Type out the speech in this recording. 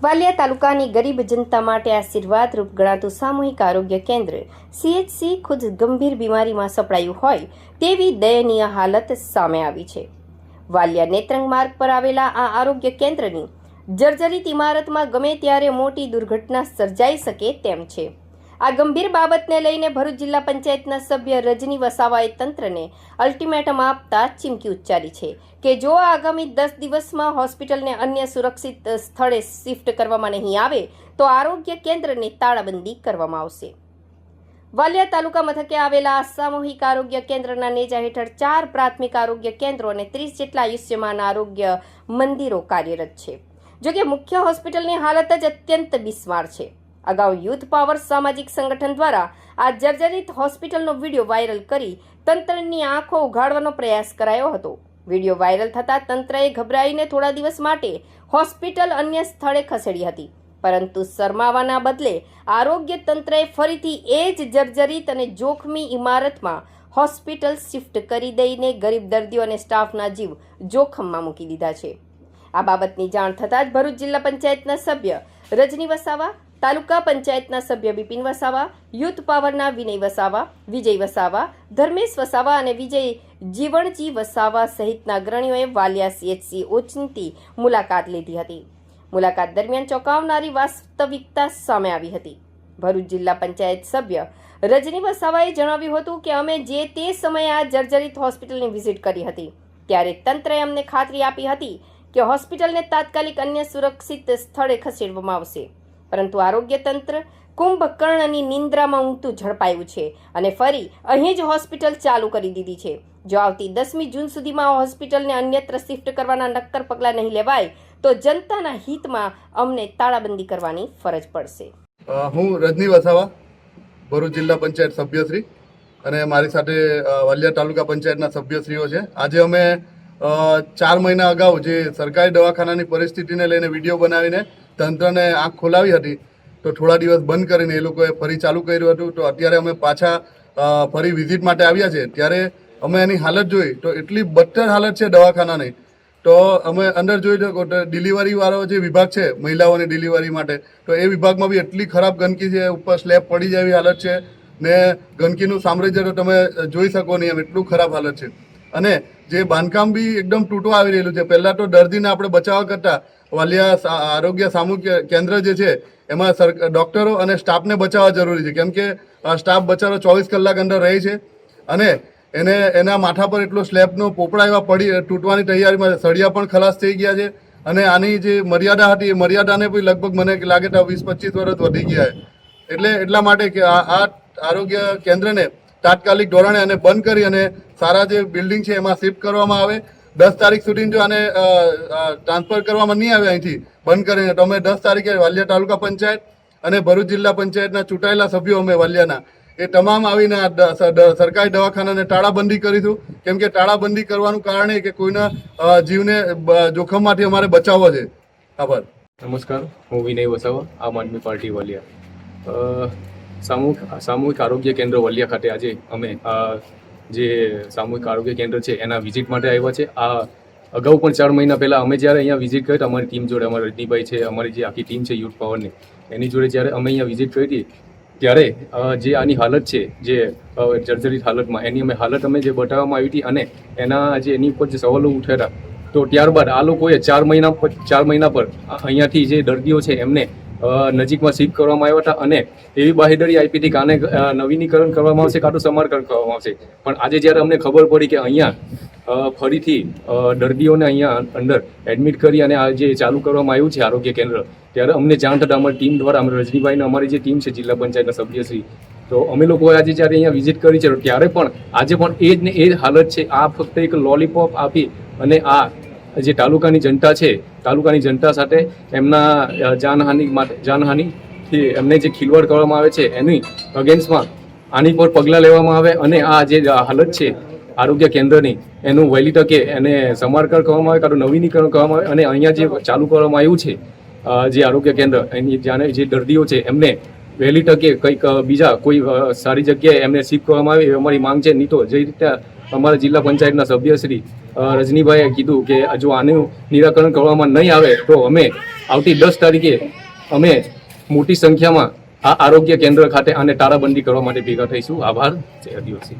વાલિયા તાલુકાની ગરીબ જનતા માટે આશીર્વાદરૂપ ગણાતું સામૂહિક આરોગ્ય કેન્દ્ર CHC ખુદ ગંભીર બીમારીમાં સપડાયું હોય તેવી દયનીય હાલત સામે આવી છે। વાલિયા નેત્રંગ માર્ગ પર આવેલા આ આરોગ્ય કેન્દ્રની જર્જરિત ઇમારતમાં ગમે ત્યારે મોટી દુર્ઘટના સર્જાઈ શકે તેમ છે। આ ગંભીર બાબતને લઈને ભરૂચ જિલ્લા પંચાયતના સભ્ય રજની વસાવાએ તંત્રને અલ્ટિમેટમ આપતા ચીમકી ઉચ્ચારી છે કે જો આગામી 10 દિવસમાં હોસ્પિટલને અન્ય સુરક્ષિત સ્થળે શિફ્ટ કરવામાં નહીં આવે તો આરોગ્ય કેન્દ્રની તાળાબંધી કરવામાં આવશે। વાલિયા તાલુકા મથકે આવેલા આ સામૂહિક આરોગ્ય કેન્દ્રના નેજા હેઠળ 4 પ્રાથમિક આરોગ્ય કેન્દ્રો અને 30 જેટલા આયુષ્યમાન આરોગ્ય મંદિરો કાર્યરત છે। જોકે મુખ્ય હોસ્પિટલની હાલત જ અત્યંત બિસ્માર છે। અગાઉ યુથ પાવર સામાજિક સંગઠન દ્વારા આ જર્જરિત હોસ્પિટલનો વિડીયો વાયરલ કરી તંત્રની આંખો ઉઘાડવાનો પ્રયાસ કરાયો હતો। વિડીયો વાયરલ થતાં તંત્રએ ગભરાઈને થોડા દિવસ માટે હોસ્પિટલ અન્ય સ્થળે ખસેડી હતી, પરંતુ શરમાવાના બદલે આરોગ્ય તંત્રએ ફરીથી એ જ જર્જરિત અને જોખમી ઇમારતમાં હોસ્પિટલ શિફ્ટ કરી દઈને ગરીબ દર્દીઓ અને સ્ટાફના જીવ જોખમમાં મૂકી દીધા છે। આ બાબતની જાણ થતાં જ ભરૂચ જિલ્લા પંચાયતના સભ્ય રજની વસાવા, તાલુકા પંચાયતના સભ્ય બિપિન વસાવા, યુથ પાવરના વિનય વસાવા, વિજય વસાવા, ધર્મેશ વસાવા અને વિજય જીવણજી વસાવા સહિતના અગ્રણીઓએ વાલિયા CHC ઓચિંતી મુલાકાત લીધી હતી। મુલાકાત દરમિયાન ચોંકાવનારી વાસ્તવિકતા સામે આવી હતી। ભરૂચ જિલ્લા પંચાયત સભ્ય રજની વસાવાએ જણાવ્યું હતું કે અમે જે તે સમયે આ જર્જરિત હોસ્પિટલની વિઝિટ કરી હતી ત્યારે તંત્રએ અમને ખાતરી આપી હતી કે હોસ્પિટલને તાત્કાલિક અન્ય સુરક્ષિત સ્થળે ખસેડવામાં આવશે, પરંતુ આરોગ્ય તંત્ર કુંભકર્ણની નિંદ્રામાં ઊંઘતું ઝડપાયું છે અને ફરી અહીં જ હોસ્પિટલ ચાલુ કરી દીધી છે। જો આવતી 10મી જૂન સુધીમાં હોસ્પિટલને અન્યત્ર શિફ્ટ કરવાના નક્કર પગલાં નહીં લેવાય તો જનતાના હિતમાં અમને તાળાબંધી કરવાની ફરજ પડશે। હું રજની વસાવા, ભરૂચ જિલ્લા પંચાયત સભ્યશ્રી અને મારી સાથે વાલિયા તાલુકા પંચાયતના સભ્યશ્રીઓ છે। આજે અમે 4 મહિના અગાઉ જે સરકારી દવાખાનાની પરિસ્થિતિને લઈને વિડીયો બનાવીને તંત્રને આંખ ખોલાવી હતી, તો થોડા દિવસ બંધ કરીને એ લોકોએ ફરી ચાલુ કર્યું હતું। તો અત્યારે અમે પાછા ફરી વિઝિટ માટે આવ્યા છે, ત્યારે અમે એની હાલત જોઈ તો એટલી બદતર હાલત છે દવાખાનાની। તો અમે અંદર જોઈ તો ડિલિવરીવાળો જે વિભાગ છે મહિલાઓની ડિલિવરી માટે, તો એ વિભાગમાં બી એટલી ખરાબ ગંદકી છે, ઉપર સ્લેબ પડી જાય એવી હાલત છે ને ગંદકીનું સામ્રાજ્ય તો તમે જોઈ શકો નહીં એમ એટલું ખરાબ હાલત છે। અને જે બાંધકામ બી એકદમ તૂટવા આવી રહેલું છે। પહેલાં તો દર્દીને આપણે બચાવવા કરતાં વાલિયા આરોગ્ય સામૂહિક કેન્દ્ર જે છે એમાં ડૉક્ટરો અને સ્ટાફને બચાવવા જરૂરી છે, કેમ કે સ્ટાફ બચારો 24 કલાક અંદર રહે છે અને એના માથા પર એટલો સ્લેબનો પોપડા એવા તૂટવાની તૈયારીમાં, સળિયા પણ ખલાસ થઈ ગયા છે અને આની જે મર્યાદા હતી એ મર્યાદાને બી લગભગ મને લાગે તો 20-25 વર્ષ વધી ગયા છે। એટલા માટે કે આ આરોગ્ય કેન્દ્રને તાત્કાલિક ધોરણે અને બંધ કરી અને સારા જે બિલ્ડિંગ છે એમાં શિફ્ટ કરવામાં આવે। 10 તારીખ સુધી જો આને ટ્રાન્સફર કરવામાં નહીં આવે અહીંથી બંધ કરીને, તો અમે 10 તારીખે વાલિયા તાલુકા પંચાયત અને ભરૂચ જિલ્લા પંચાયતના ચૂંટાયેલા સભ્યો અમે વાલિયાના એ તમામ આવીને સરકારી દવાખાનાને તાળાબંધી કરીશું, કેમ કે તાળાબંધી કરવાનું કારણ એ કે કોઈના જીવને જોખમમાંથી અમારે બચાવવો છે। આભાર। નમસ્કાર, હું વિનય વસાવા, આમ આદમી પાર્ટી વાલિયા। સામૂહિક આરોગ્ય કેન્દ્ર વાલિયા ખાતે આજે અમે જે સામૂહિક આરોગ્ય કેન્દ્ર છે એના વિઝિટ માટે આવ્યા છે। આ અગાઉ પણ 4 મહિના પહેલાં અમે જ્યારે અહીંયા વિઝિટ કરી અમારી ટીમ જોડે, અમારા રજનીભાઈ છે, અમારી જે આખી ટીમ છે યુથ પાવરની, એની જોડે જ્યારે અમે અહીંયા વિઝિટ કરી હતી ત્યારે જે આની હાલત છે જે જર્જરિત હાલતમાં એની હાલત અમે જે બતાવવામાં આવી હતી અને એની ઉપર જે સવાલો ઉઠ્યા હતા, તો ત્યારબાદ આ લોકોએ 4 મહિના પર અહીંયાથી જે દર્દીઓ છે એમને નજીકમાં શિફ્ટ કરવામાં આવ્યા હતા અને એવી બાહેધરી આપી હતી કે આને નવીનીકરણ કરવામાં આવશે કાં તો સમારકામ કરવામાં આવશે। પણ આજે જ્યારે અમને ખબર પડી કે અહીંયા ફરીથી દર્દીઓને અહીંયા અંદર એડમિટ કરી અને આ જે ચાલુ કરવામાં આવ્યું છે આરોગ્ય કેન્દ્ર, ત્યારે અમને જાણ થતાં અમારી ટીમ દ્વારા, અમે રજનીભાઈને અમારી જે ટીમ છે જિલ્લા પંચાયતના સભ્યશ્રી, તો અમે લોકોએ આજે જ્યારે અહીંયા વિઝિટ કરી છે ત્યારે પણ આજે પણ એ જ ને એ જ હાલત છે। આ ફક્ત એક લોલીપોપ આપી અને આ જે તાલુકાની જનતા છે, તાલુકાની જનતા સાથે એમના જાનહાનિથી એમને જે ખિલવાડ કરવામાં આવે છે એની અગેન્સ્ટમાં આની પર પગલાં લેવામાં આવે અને આ જે હાલત છે આરોગ્ય કેન્દ્રની એનું વહેલી તકે એને સમારકામ કરવામાં આવે કાં તો નવીનીકરણ કરવામાં આવે અને અહીંયા જે ચાલુ કરવામાં આવ્યું છે જે આરોગ્ય કેન્દ્ર, એની જે દર્દીઓ છે એમને વહેલી તકે કંઈક બીજા કોઈ સારી જગ્યાએ એમને શિફ્ટ કરવામાં આવે એવી અમારી માંગ છે। નહીં તો જે રીતે અમારા જિલ્લા પંચાયતના સભ્ય શ્રી રજનીભાઈએ કીધું કે જો આનું નિરાકરણ કરવામાં નહીં આવે તો અમે આવતી 10 તારીખે અમે મોટી સંખ્યામાં આ આરોગ્ય કેન્દ્ર ખાતે આને તાળાબંધી કરવા માટે ભેગા થઈશું. આભાર. જય આદિવાસી.